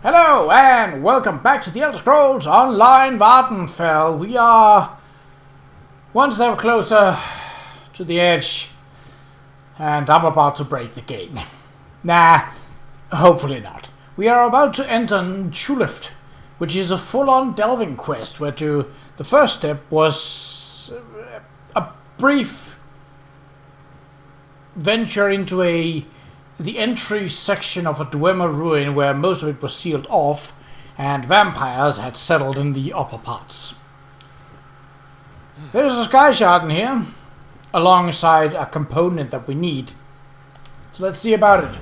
Hello and welcome back to the Elder Scrolls Online Vvardenfell. We are one step closer to the edge and I'm about to break the game. Nah, hopefully not. We are about to enter Nchuleft, which is a full-on delving quest where the first step was a brief venture into the entry section of a Dwemer ruin where most of it was sealed off and vampires had settled in the upper parts. There's a sky shard in here alongside a component that we need. So let's see about it.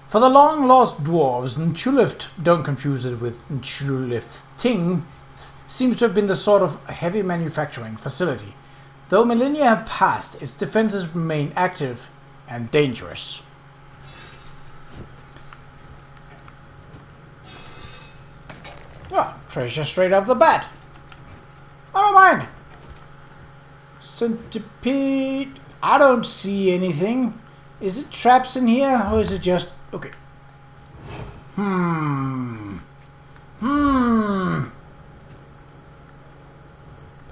For the long lost dwarves, Nchuleft, don't confuse it with Nchuleft, seems to have been the sort of heavy manufacturing facility. Though millennia have passed, its defenses remain active and dangerous. Well, treasure straight off the bat. I don't mind. Centipede. I don't see anything. Is it traps in here or is it just... Okay.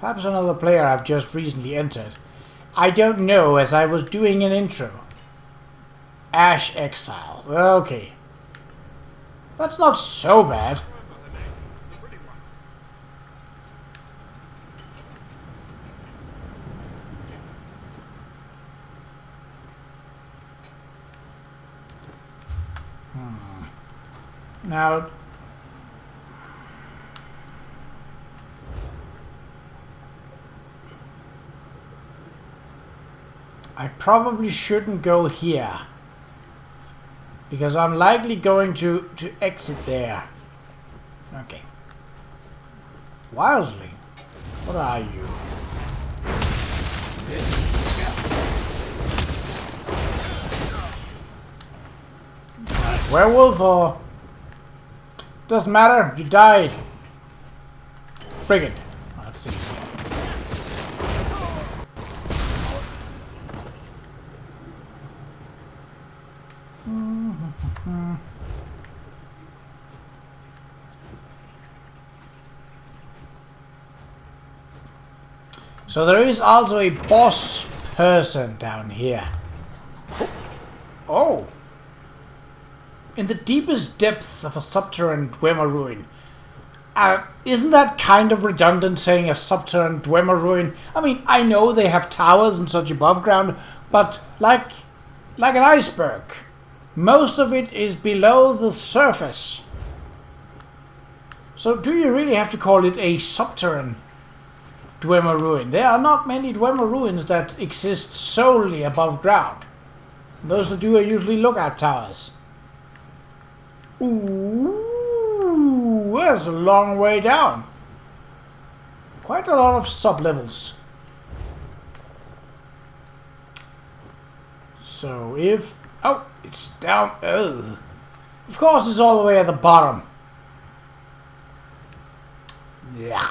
Perhaps another player I've just recently entered. I don't know, as I was doing an intro. Ash Exile. Okay. That's not so bad. Now... I probably shouldn't go here, because I'm likely going to exit there. Okay. Wildly, what are you? Werewolf or... Doesn't matter, you died. Brigand. Let's see. So there is also a boss person down here. Oh! In the deepest depths of a subterranean Dwemer ruin. Isn't that kind of redundant saying a subterranean Dwemer ruin? I mean, I know they have towers and such above ground, but like an iceberg. Most of it is below the surface. So do you really have to call it a subterranean Dwemer ruin? There are not many Dwemer ruins that exist solely above ground. Those that do are usually lookout towers. Ooh, that's a long way down. Quite a lot of sub-levels. So if... Oh, it's down... Oh. Of course it's all the way at the bottom. Yeah.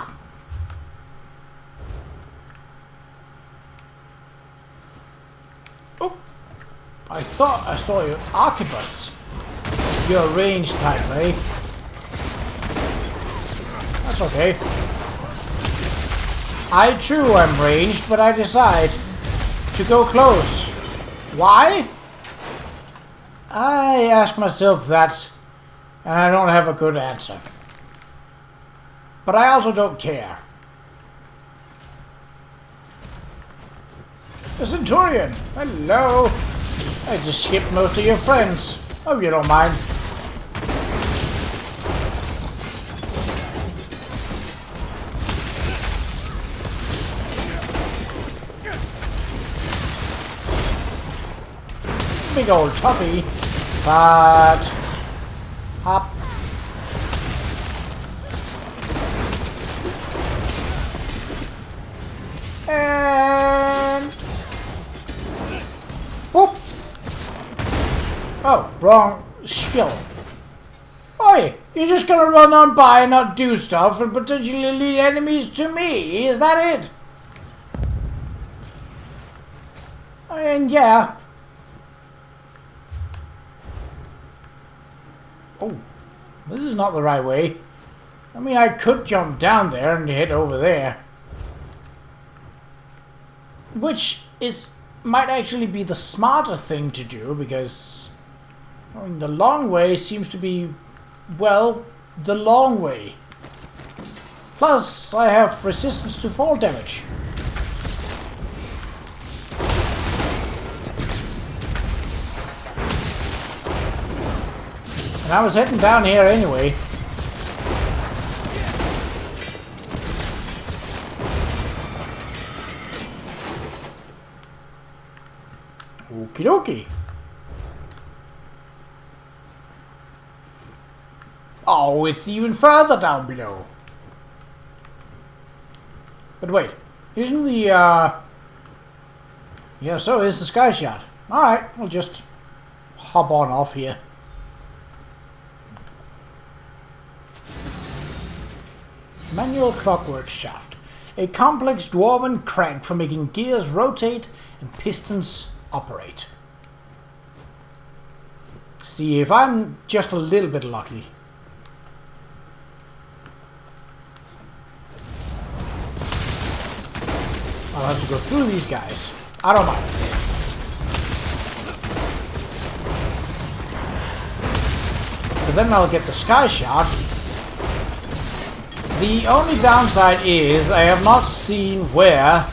Oh, I thought I saw your arquebus. You're a ranged type, eh? That's okay. I too am ranged, but I decide to go close. Why? I ask myself that, and I don't have a good answer. But I also don't care. The Centurion! Hello! I just skipped most of your friends. Hope you don't mind. Big old toughie. But... Hop. And... Whoop! Oh, wrong skill. Oi, you're just gonna run on by and not do stuff and potentially lead enemies to me, is that it? And yeah, Oh, this is not the right way. I mean, I could jump down there and head over there. Which might actually be the smarter thing to do, because I mean, the long way seems to be, well, the long way. Plus, I have resistance to fall damage. And I was heading down here anyway. Okie dokie. Oh, it's even further down below. But wait, isn't the, yeah, so is the sky shot. Alright, we'll just hop on off here. Manual clockwork shaft. A complex dwarven crank for making gears rotate and pistons operate. See if I'm just a little bit lucky. I'll have to go through these guys. I don't mind. But then I'll get the sky shot. The only downside is I have not seen where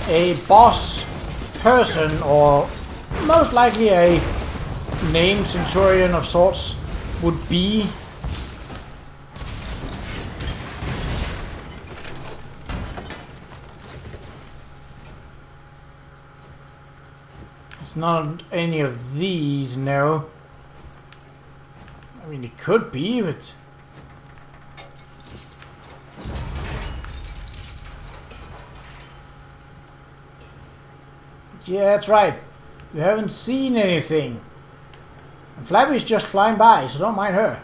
a boss person, or most likely a named centurion of sorts, would be. It's not any of these, no. I mean, it could be, but yeah, that's right. You haven't seen anything. And Flabby's just flying by, so don't mind her.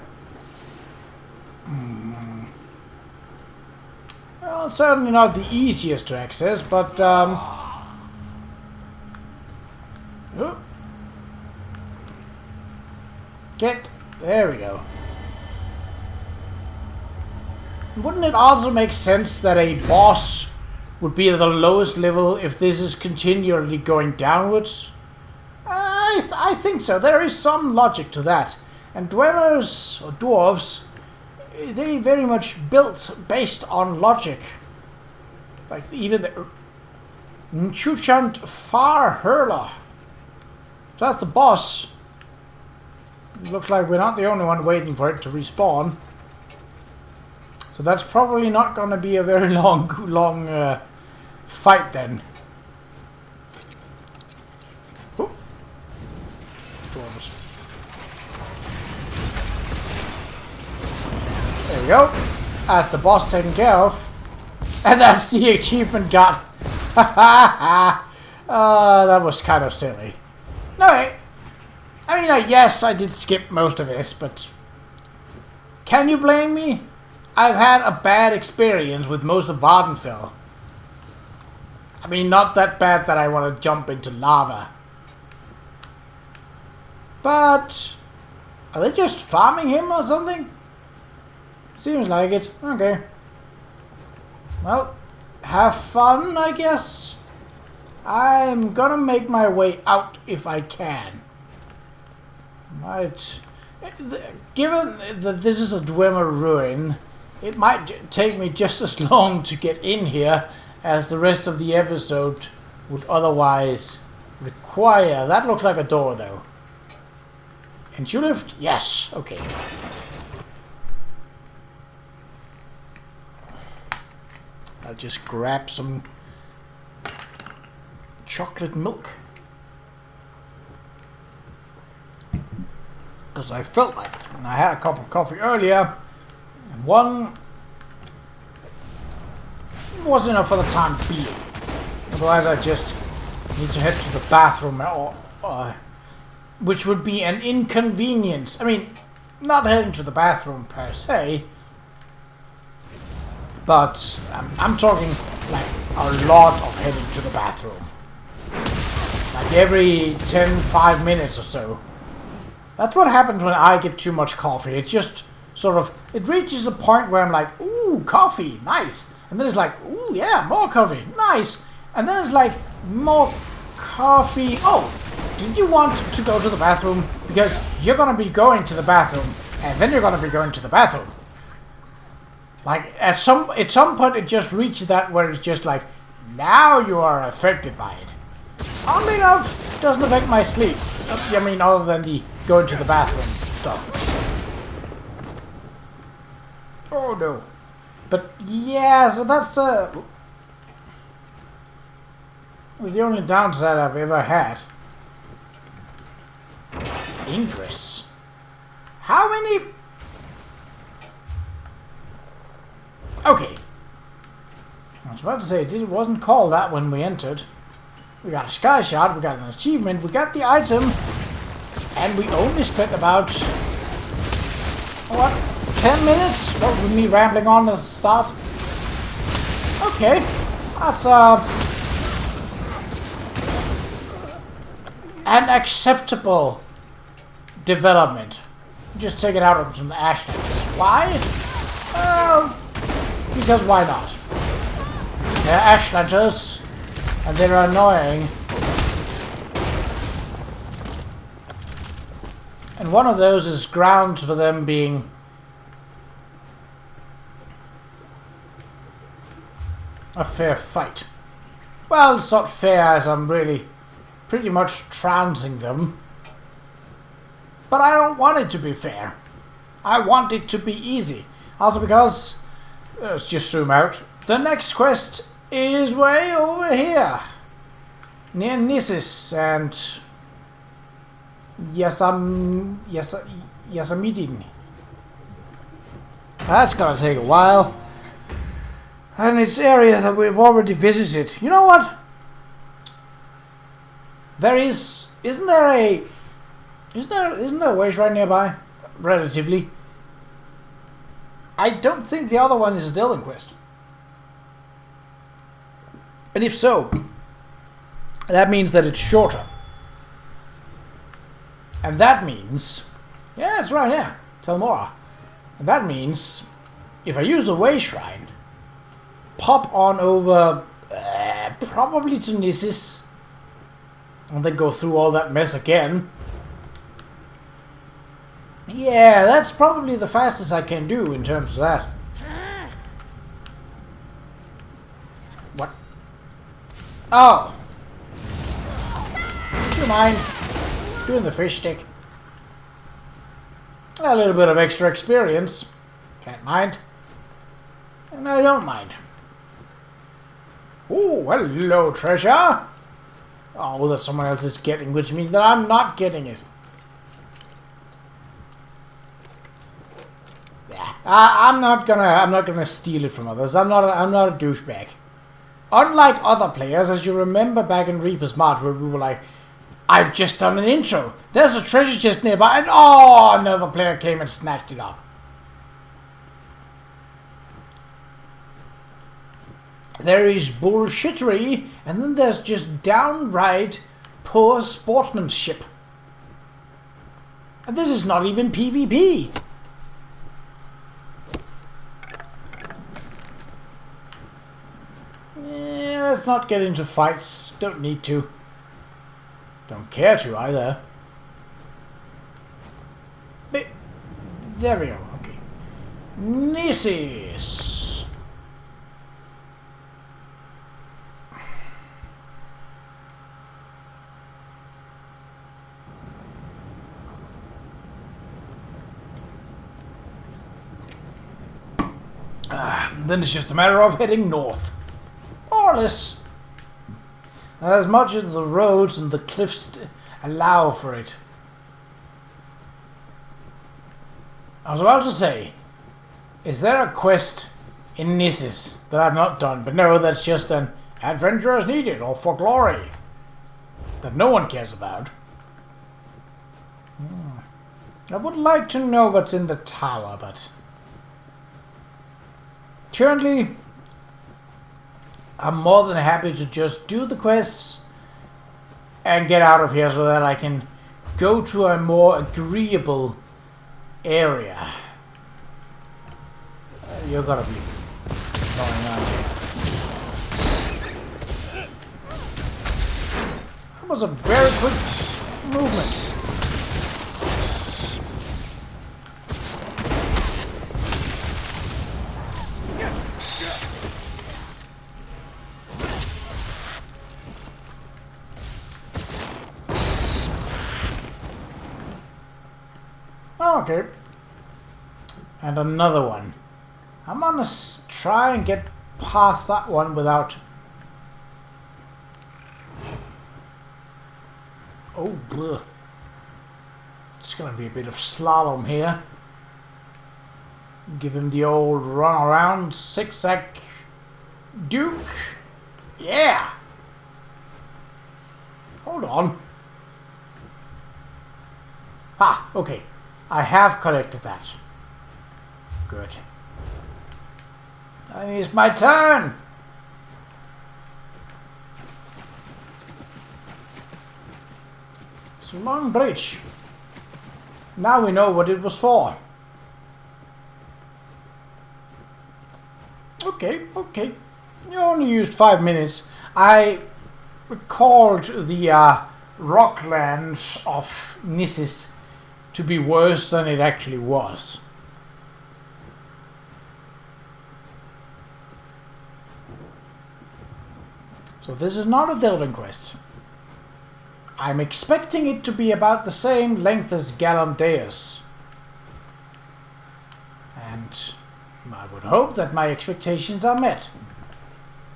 Well, certainly not the easiest to access, but there we go. Wouldn't it also make sense that a boss would be at the lowest level if this is continually going downwards? I think so. There is some logic to that. And dwellers, or dwarves, they very much built based on logic. Like even the Nchuleft. So that's the boss. It looks like we're not the only one waiting for it to respawn. So that's probably not going to be a very long fight then. Ooh. There we go. That's the boss taken care of. And that's the achievement got. That was kind of silly. No, I mean, yes, I did skip most of this, but can you blame me? I've had a bad experience with most of Vvardenfell. I mean, not that bad that I want to jump into lava. But are they just farming him or something? Seems like it. Okay. Well, have fun, I guess. I'm gonna make my way out if I can. Might, given that this is a Dwemer ruin, it might take me just as long to get in here as the rest of the episode would otherwise require. That looks like a door, though. Nchuleft? Yes. Okay. I'll just grab some chocolate milk. Because I felt like it. And I had a cup of coffee earlier. And one wasn't enough for the time being. Otherwise I just need to head to the bathroom, which would be an inconvenience. I mean, not heading to the bathroom per se, but I'm talking like a lot of heading to the bathroom. Like every 5 minutes or so. That's what happens when I get too much coffee. It just sort of, it reaches a point where I'm like, ooh, coffee, nice. And then it's like, ooh, yeah, more coffee, nice. And then it's like, more coffee. Oh, did you want to go to the bathroom? Because you're going to be going to the bathroom. And then you're going to be going to the bathroom. Like, at some point it just reaches that where it's just like, now you are affected by it. Oddly enough, it doesn't affect my sleep. I mean, other than the going to the bathroom stuff. Oh no. But yeah, so that's the only downside I've ever had. Ingress. How many? Okay. I was about to say it wasn't called that when we entered. We got a sky shot, we got an achievement, we got the item, and we only spent about, what, 10 minutes? What, with me rambling on at the start? Okay, that's an acceptable development. Just take it out of some ash. Why? Because why not? They're ash lanterns, and they're annoying. And one of those is grounds for them being a fair fight. Well, it's not fair as I'm really pretty much trouncing them. But I don't want it to be fair. I want it to be easy. Also because, let's just zoom out. The next quest is way over here. Near Nissus and Yasamidin. That's gonna take a while. And it's area that we've already visited. You know what? Isn't there a wage right nearby? Relatively. I don't think the other one is a Delving quest. And if so, that means that it's shorter. And that means, yeah, it's right here, Telmora. And that means, if I use the Way Shrine, pop on over, probably to Nissus, and then go through all that mess again. Yeah, that's probably the fastest I can do in terms of that. What? Oh! Do you mind doing the fish stick? A little bit of extra experience. Can't mind. And I don't mind. Oh, hello, treasure! Oh, that someone else is getting, which means that I'm not getting it. Yeah, I'm not gonna steal it from others. I'm not a douchebag. Unlike other players, as you remember back in Reaper's Mart, where we were like, I've just done an intro. There's a treasure chest nearby, and oh, another player came and snatched it up. There is bullshittery, and then there's just downright poor sportsmanship. And this is not even PvP. Yeah, let's not get into fights. Don't need to. Don't care to either. But there we go. Okay. Nissus. Then it's just a matter of heading north. More or less. As much as the roads and the cliffs allow for it. I was about to say, is there a quest in Nissus that I've not done? But no, that's just an adventure as needed or for glory that no one cares about. I would like to know what's in the tower, but currently, I'm more than happy to just do the quests and get out of here so that I can go to a more agreeable area. You're gonna be going on here. That was a very quick movement. Okay. And another one. I'm gonna try and get past that one without... Oh, bleh. It's gonna be a bit of slalom here. Give him the old run around, zigzag Duke. Yeah! Hold on. Ah, okay. I have collected that. Good. I mean, it's my turn! It's a long bridge. Now we know what it was for. Okay, okay. You only used 5 minutes. I recalled the rocklands of Nissus to be worse than it actually was. So this is not a delving quest. I'm expecting it to be about the same length as Galandeus. And I would hope that my expectations are met.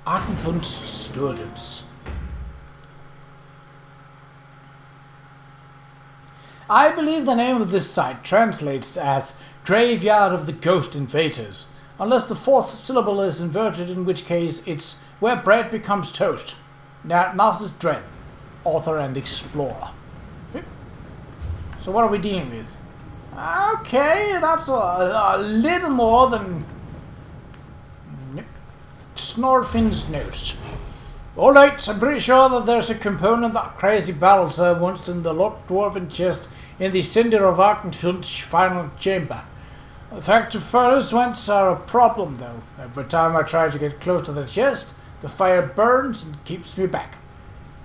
Arkngthunch-Sturdumz. I believe the name of this site translates as Graveyard of the Ghost Invaders, unless the fourth syllable is inverted, in which case it's where bread becomes toast. Now, Narcissus Dren, author and explorer. So what are we dealing with? Okay, that's a little more than Snorfin's nose. Alright, I'm pretty sure that there's a component that crazy battle wants in the Lord Dwarven chest in the cinder of Arkngthunch final chamber. The fact of furnace vents are a problem though. Every time I try to get close to the chest, the fire burns and keeps me back.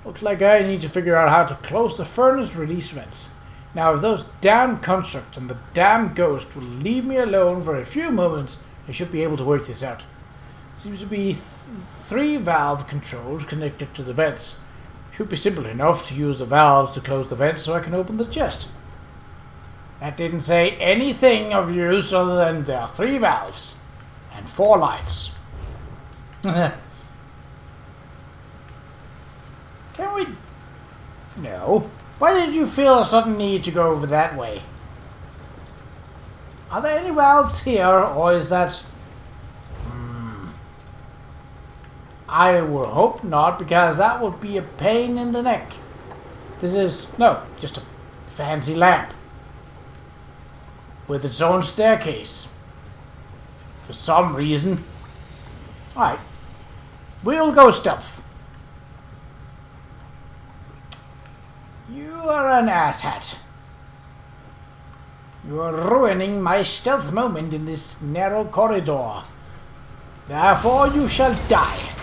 Looks like I need to figure out how to close the furnace release vents. Now if those damn constructs and the damn ghost will leave me alone for a few moments, I should be able to work this out. Seems to be 3 valve controls connected to the vents. Should be simple enough to use the valves to close the vents so I can open the chest. That didn't say anything of use other than there are 3 valves and 4 lights. Can we... No. Why did you feel a sudden need to go over that way? Are there any valves here, or is that... I will hope not, because that would be a pain in the neck. This is... no, just a fancy lamp. With its own staircase. For some reason. Alright. We'll go stealth. You are an asshat. You are ruining my stealth moment in this narrow corridor. Therefore you shall die.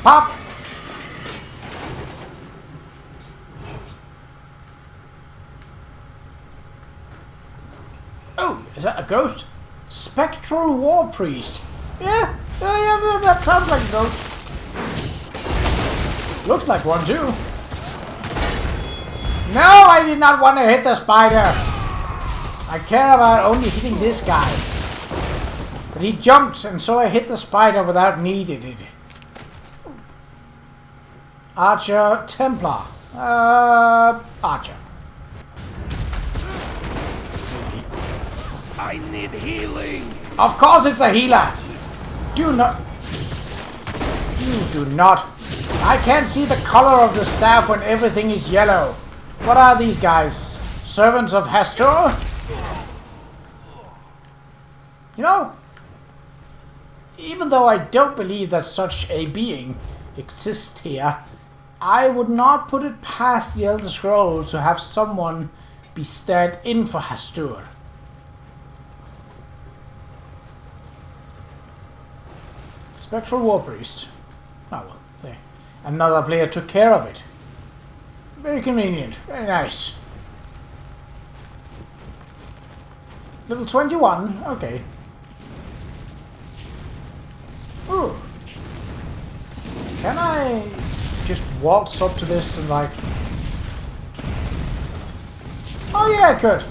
Pop! Oh, is that a ghost? Spectral War Priest. Yeah, that sounds like a ghost. Looks like one too. No, I did not want to hit the spider. I care about only hitting this guy. But he jumped, and so I hit the spider without needing it. Archer, Templar. Archer. I need healing. Of course it's a healer. Do not. You do not. I can't see the color of the staff when everything is yellow. What are these guys? Servants of Hastur? You know, even though I don't believe that such a being exists here, I would not put it past the Elder Scrolls to have someone be stand-in for Hastur. Spectral War Priest. Oh well, there. Another player took care of it. Very convenient. Very nice. Level 21. Okay. Ooh. Can I just waltz up to this and like... Oh yeah, I could.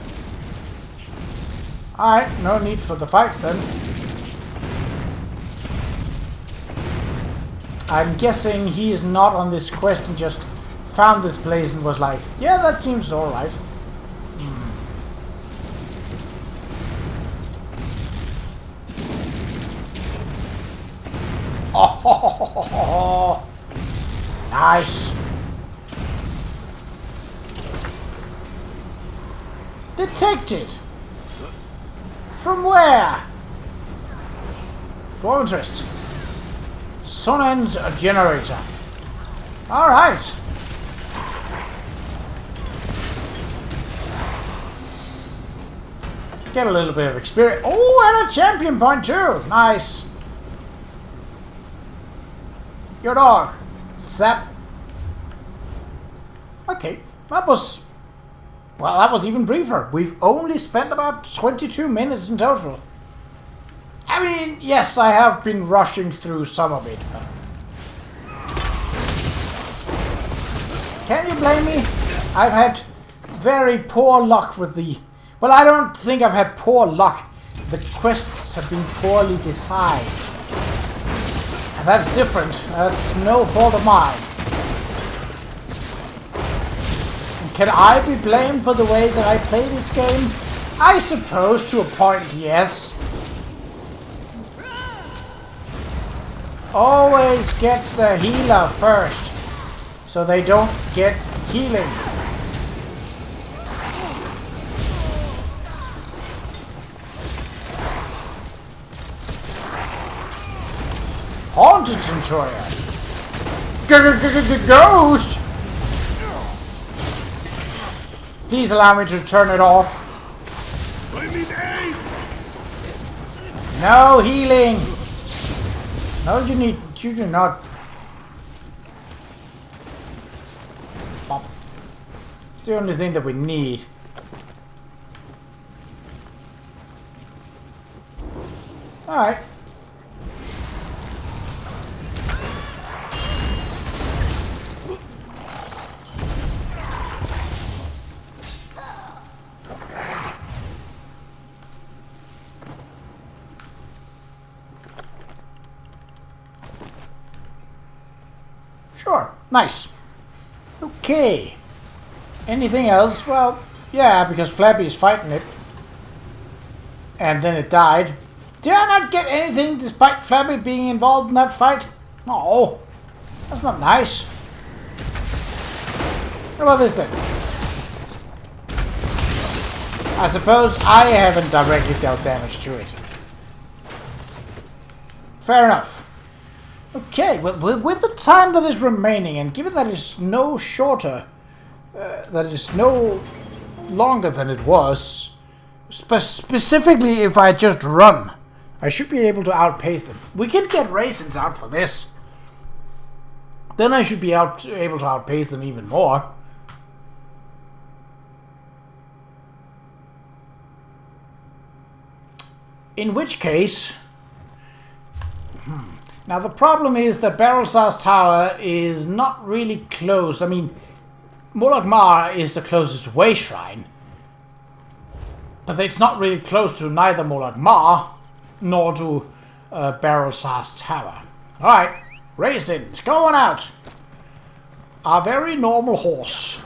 Alright, no need for the fights then. I'm guessing he is not on this quest and just found this place and was like, yeah, that seems alright. Oh, nice. Detected. From where? Go interest. Sunend's a generator. Alright. Get a little bit of experience. Oh, and a champion point too. Nice. Your dog. Sap. Okay. That was... Well, that was even briefer. We've only spent about 22 minutes in total. I mean, yes, I have been rushing through some of it, but... Can you blame me? I've had very poor luck with the... Well, I don't think I've had poor luck. The quests have been poorly designed. And that's different. That's no fault of mine. And can I be blamed for the way that I play this game? I suppose to a point, yes. Always get the healer first, so they don't get healing. Haunted Centurion. Ghost! Please allow me to turn it off. No healing! No, you do not. It's the only thing that we need. Alright. Sure. Nice. Okay. Anything else? Well, yeah, because Flappy is fighting it. And then it died. Did I not get anything despite Flappy being involved in that fight? No. That's not nice. What about this then? I suppose I haven't directly dealt damage to it. Fair enough. Okay, well, with the time that is remaining, and given that it's no shorter, that it's no longer than it was, specifically if I just run, I should be able to outpace them. We can get raisins out for this. Then I should be able to outpace them even more. In which case... Now the problem is that Barrelsar's Tower is not really close. I mean, Molag Mar is the closest way shrine. But it's not really close to neither Molag Mar nor to Barrelsar's Tower. Alright, raisins, going out. Our very normal horse.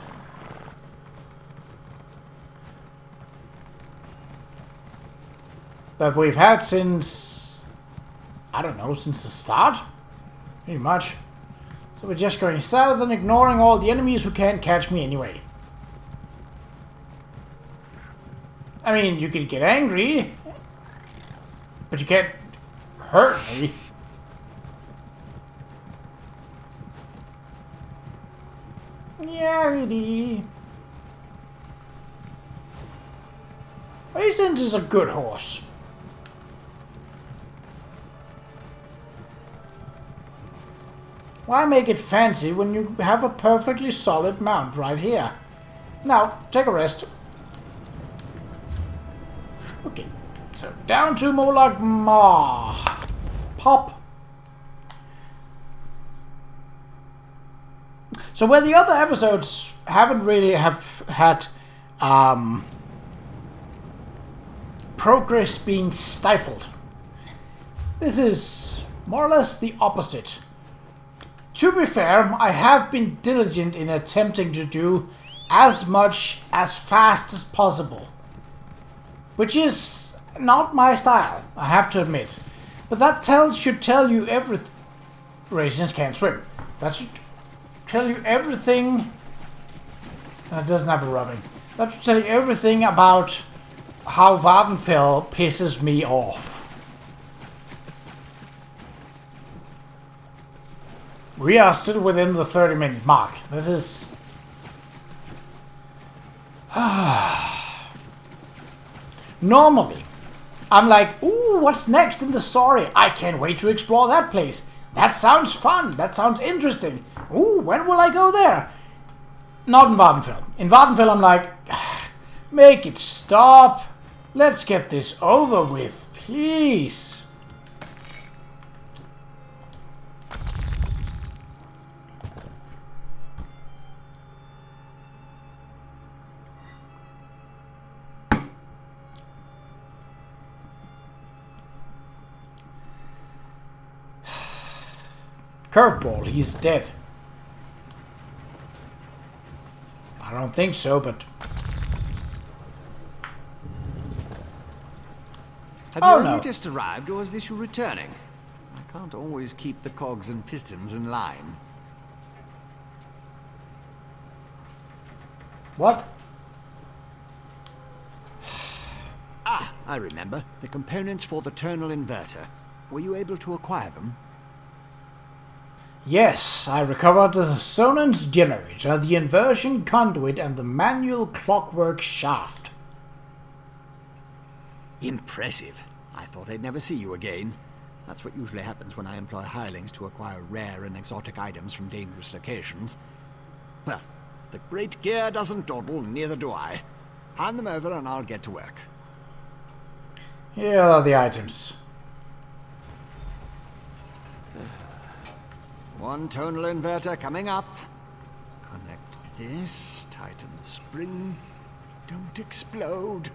That we've had since... I don't know, since the start? Pretty much. So we're just going south and ignoring all the enemies who can't catch me anyway. I mean, you can get angry, but you can't hurt me. Yeah, really. Raisin's is a good horse. Why make it fancy when you have a perfectly solid mount right here? Now, take a rest. Okay, so down to more like Ma. Pop. So where the other episodes haven't really had progress being stifled, this is more or less the opposite. To be fair, I have been diligent in attempting to do as much as fast as possible, which is not my style, I have to admit. But that should tell you everything. Raisins can't swim. That should tell you everything. That doesn't have a rubbing. That should tell you everything about how Vvardenfell pisses me off. We are still within the 30-minute mark. That is... Normally, I'm like, ooh, what's next in the story? I can't wait to explore that place. That sounds fun. That sounds interesting. Ooh, when will I go there? Not in Vvardenfell. In Vvardenfell, I'm like, make it stop. Let's get this over with, please. Curveball, he's dead. I don't think so, but... Have you only just arrived, or is this you returning? I can't always keep the cogs and pistons in line. What? Ah, I remember. The components for the tonal inverter. Were you able to acquire them? Yes, I recovered the resonance generator, the inversion conduit, and the manual clockwork shaft. Impressive. I thought I'd never see you again. That's what usually happens when I employ hirelings to acquire rare and exotic items from dangerous locations. Well, the great gear doesn't dawdle, neither do I. Hand them over and I'll get to work. Here are the items. One tonal inverter coming up. Connect this, tighten the spring. Don't explode.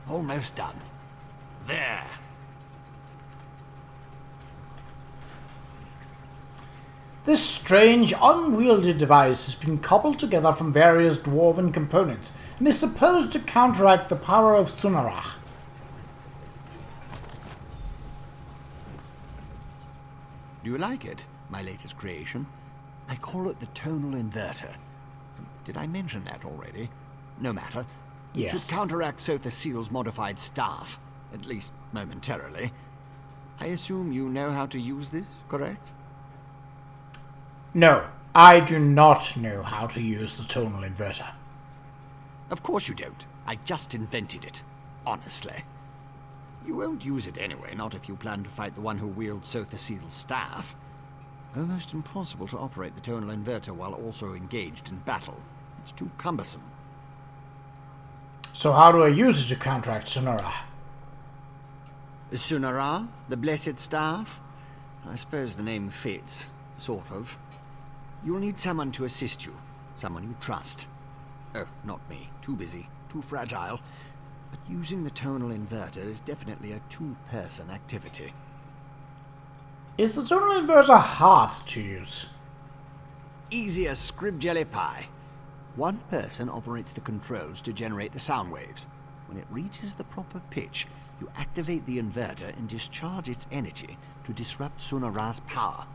Almost done. There. This strange, unwieldy device has been cobbled together from various dwarven components and is supposed to counteract the power of Qa'Rajh. Do you like it? My latest creation. I call it the tonal inverter. Did I mention that already? No matter. Yes. It should counteract Sotha Seal's modified staff, at least momentarily. I assume you know how to use this, correct? No, I do not know how to use the tonal inverter. Of course you don't. I just invented it. Honestly. You won't use it anyway, not if you plan to fight the one who wields Sotha Seal's staff. Almost impossible to operate the tonal inverter while also engaged in battle. It's too cumbersome. So how do I use it to counteract Qa'Rajh? Qa'Rajh? The Blessed Staff? I suppose the name fits. Sort of. You'll need someone to assist you. Someone you trust. Oh, not me. Too busy. Too fragile. But using the tonal inverter is definitely a two-person activity. Is the tonal inverter hard to use? Easy as scrib jelly pie. One person operates the controls to generate the sound waves. When it reaches the proper pitch, you activate the inverter and discharge its energy to disrupt Qa'Rajh's power.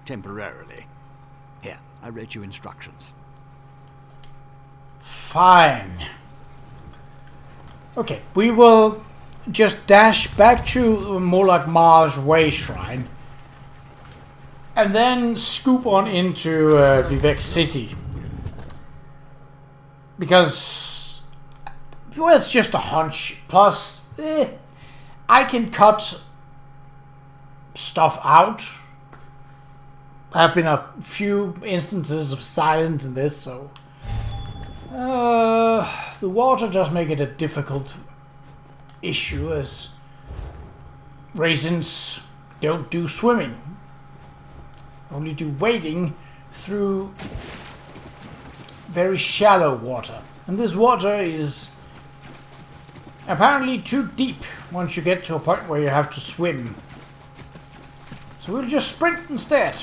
Temporarily. Here, I wrote you instructions. Fine. Okay, we will just dash back to Molag Mar's Way Shrine and then scoop on into Vivec City. Because, well, it's just a hunch. Plus, I can cut stuff out. There have been a few instances of silence in this, so the water does make it a difficult issue, as raisins don't do swimming, only do wading through very shallow water, and this water is apparently too deep once you get to a point where you have to swim. So we'll just sprint instead.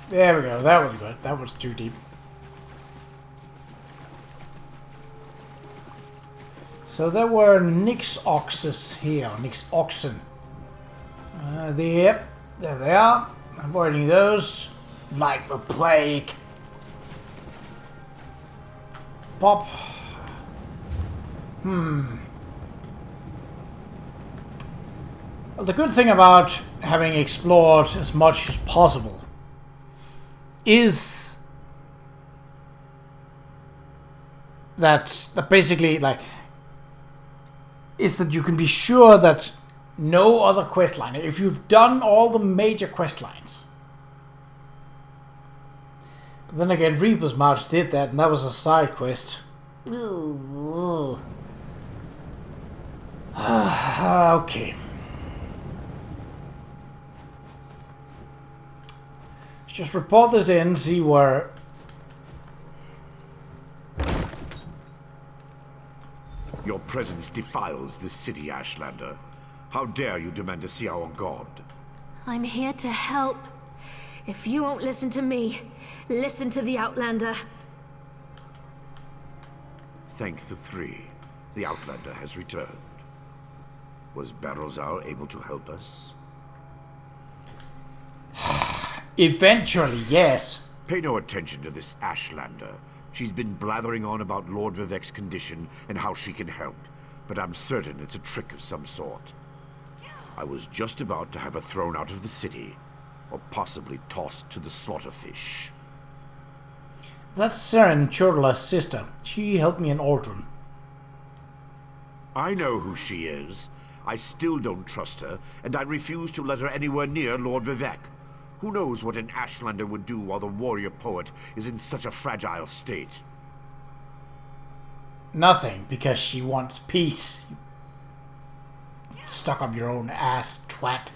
There we go, that was good. That was too deep. So there were Nyx oxes here, Nyx oxen. Yep, there they are. Avoiding those like the plague. Pop. Well, the good thing about having explored as much as possible is that basically, like, is that you can be sure that no other quest line, if you've done all the major quest lines. But then again, Reaper's March did that, and that was a side quest. Okay. Let's just report this in, see where... Your presence defiles this city, Ashlander. How dare you demand to see our god? I'm here to help. If you won't listen to me, listen to the Outlander. Thank the three. The Outlander has returned. Was Barrowzar able to help us? Eventually, yes. Pay no attention to this Ashlander. She's been blathering on about Lord Vivec's condition and how she can help, but I'm certain it's a trick of some sort. I was just about to have her thrown out of the city, or possibly tossed to the slaughterfish. That's Nchulef's sister. She helped me in Aldrin. I know who she is. I still don't trust her, and I refuse to let her anywhere near Lord Vivec. Who knows what an Ashlander would do while the warrior poet is in such a fragile state? Nothing, because she wants peace. Stuck up your own ass, twat.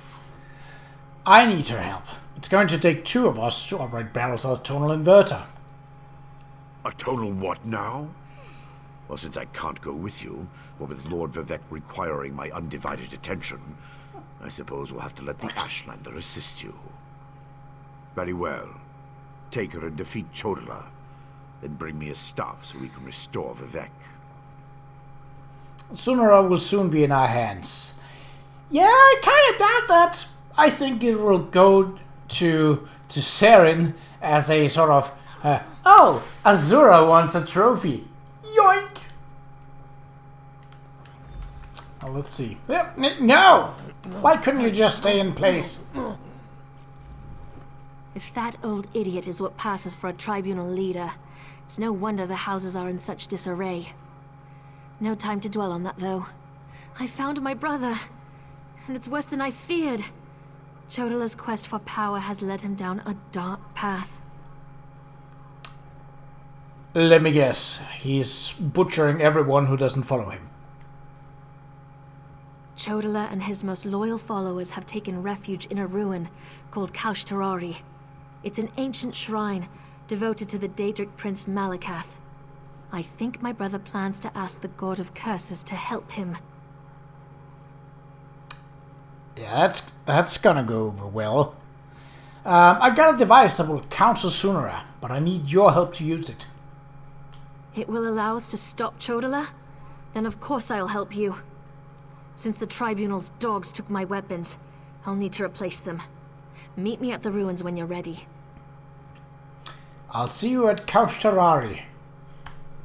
I need her help. It's going to take two of us to operate Barrowzar's tonal inverter. A tonal what now? Well, since I can't go with you, what with Lord Vivec requiring my undivided attention, I suppose we'll have to let the Ashlander assist you. Very well. Take her and defeat Qa'Rajh. Then bring me his staff so we can restore Vivec. Sunera will soon be in our hands. Yeah, I kind of doubt that. I think it will go to Seren as a sort of, oh, Azura wants a trophy. Yoink! Oh, let's see. No! Why couldn't you just stay in place? If that old idiot is what passes for a tribunal leader, it's no wonder the houses are in such disarray. No time to dwell on that, though. I found my brother, and it's worse than I feared. Qa'Rajh's quest for power has led him down a dark path. Let me guess. He's butchering everyone who doesn't follow him. Qa'Rajh and his most loyal followers have taken refuge in a ruin called Qa'Rajh. It's an ancient shrine devoted to the Daedric prince Malakath. I think my brother plans to ask the God of Curses to help him. Yeah, that's gonna go over well. I've got a device that will counsel Sunera, but I need your help to use it. It will allow us to stop Qa'Rajh? Then of course I'll help you. Since the Tribunal's dogs took my weapons, I'll need to replace them. Meet me at the ruins when you're ready. I'll see you at Qa'Rajh.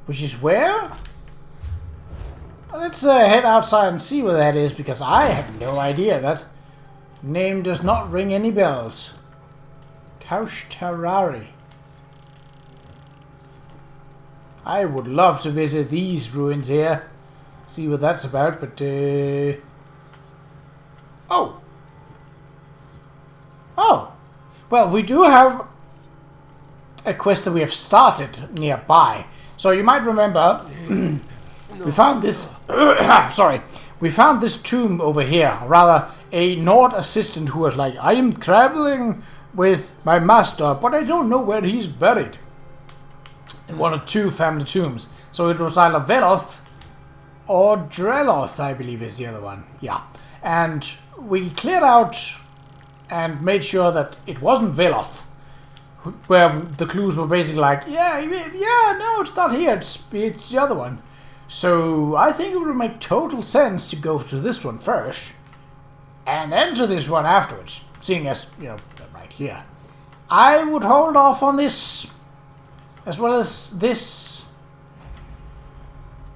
Which is where? Let's head outside and see where that is, because I have no idea. That name does not ring any bells. Qa'Rajh. I would love to visit these ruins here. See what that's about, but... Oh! Oh! Well, we do have a quest that we have started nearby. So you might remember... we found this... sorry. We found this tomb over here. Or rather, a Nord assistant who was like, I am traveling with my master, but I don't know where he's buried. In one of two family tombs. So it was either Veloth or Dreloth, I believe is the other one. Yeah. And we cleared out and made sure that it wasn't Veloth, where the clues were basically like, yeah, no, it's not here, it's the other one. So I think it would make total sense to go to this one first, and then to this one afterwards, seeing as, you know, right here. I would hold off on this, as well as this,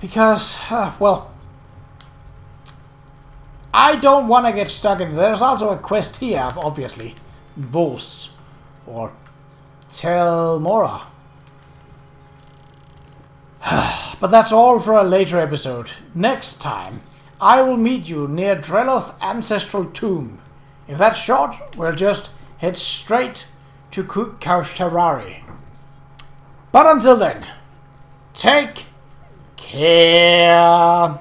because, well, I don't want to get stuck in. There's also a quest here, obviously. Vos, or Tel Mora. But that's all for a later episode. Next time, I will meet you near Dreloth Ancestral Tomb. If that's short, we'll just head straight to Qa'Rajh. But until then, take care.